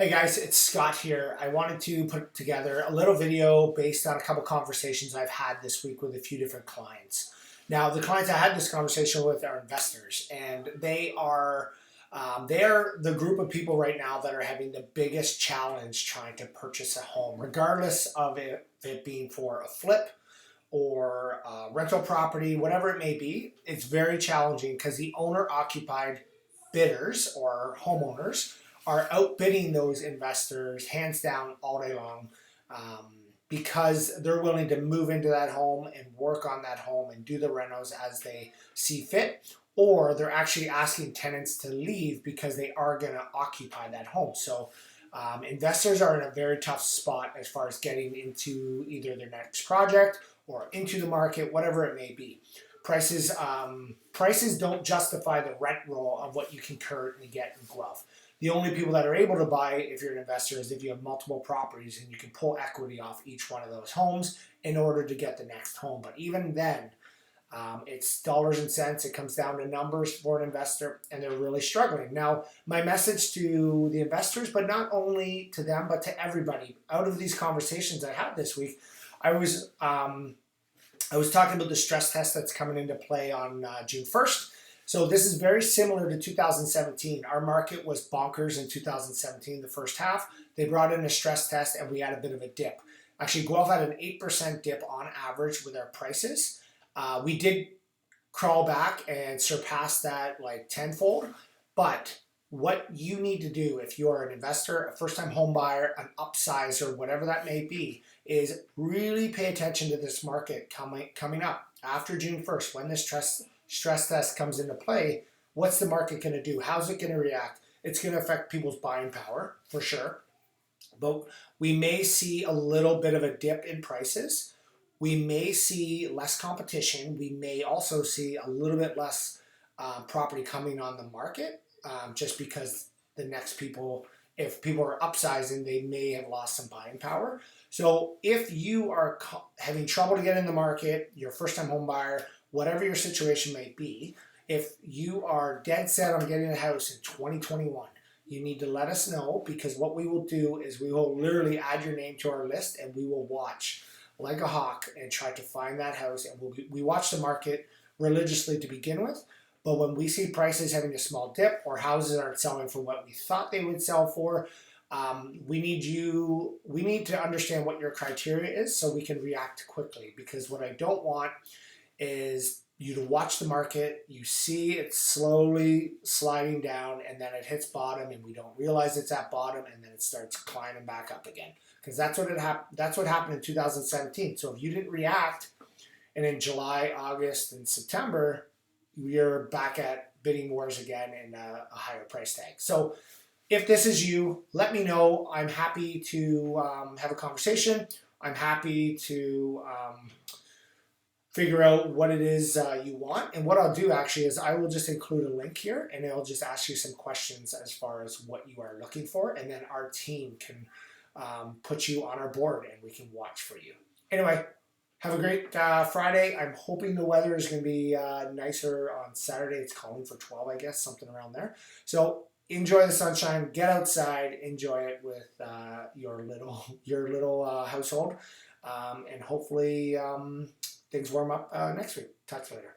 Hey guys, it's Scott here. I wanted to put together a little video based on a couple conversations I've had this week with a few different clients. Now, the clients I had this conversation with are investors, and they're the group of people right now that are having the biggest challenge trying to purchase a home, regardless of it being for a flip or a rental property, whatever it may be. It's very challenging because the owner-occupied bidders or homeowners are outbidding those investors hands down all day long, because they're willing to move into that home and work on that home and do the renos as they see fit, or they're actually asking tenants to leave because they are going to occupy that home. So investors are in a very tough spot as far as getting into either their next project or into the market, whatever it may be. Prices don't justify the rent roll of what you can currently get in Guelph. The only people that are able to buy, if you're an investor, is if you have multiple properties and you can pull equity off each one of those homes in order to get the next home. But even then, it's dollars and cents. It comes down to numbers for an investor, and they're really struggling. Now, my message to the investors, but not only to them, but to everybody, out of these conversations I had this week, I was talking about the stress test that's coming into play on June 1st. So this is very similar to 2017. Our market was bonkers in 2017, the first half. They brought in a stress test and we had a bit of a dip. Actually, Guelph had an 8% dip on average with our prices. We did crawl back and surpass that like tenfold. But what you need to do if you're an investor, a first-time home buyer, an upsizer, whatever that may be, is really pay attention to this market coming up after June 1st when this stress test comes into play. What's the market going to do? How's it going to react? It's going to affect people's buying power for sure, but we may see a little bit of a dip in prices. We may see less competition. We may also see a little bit less property coming on the market, just because the next people, if people are upsizing, they may have lost some buying power. So if you are having trouble to get in the market, you're a first-time home buyer, whatever your situation may be, if you are dead set on getting a house in 2021, you need to let us know, because what we will do is we will literally add your name to our list and we will watch like a hawk and try to find that house. And we watch the market religiously to begin with, but when we see prices having a small dip or houses aren't selling for what we thought they would sell for, we need to understand what your criteria is so we can react quickly. Because what I don't want is you to watch the market, you see it slowly sliding down, and then it hits bottom and we don't realize it's at bottom, and then it starts climbing back up again. Because that's what happened in 2017. So if you didn't react, and in July, August, and September, you're back at bidding wars again and a higher price tag. So if this is you, let me know. I'm happy to have a conversation. I'm happy to figure out what it is you want. And what I'll do actually is I will just include a link here, and it'll just ask you some questions as far as what you are looking for. And then our team can put you on our board and we can watch for you. Anyway, have a great Friday. I'm hoping the weather is going to be nicer on Saturday. It's calling for 12, I guess, something around there. So enjoy the sunshine. Get outside. Enjoy it with your little household, and hopefully things warm up next week. Talk to you later.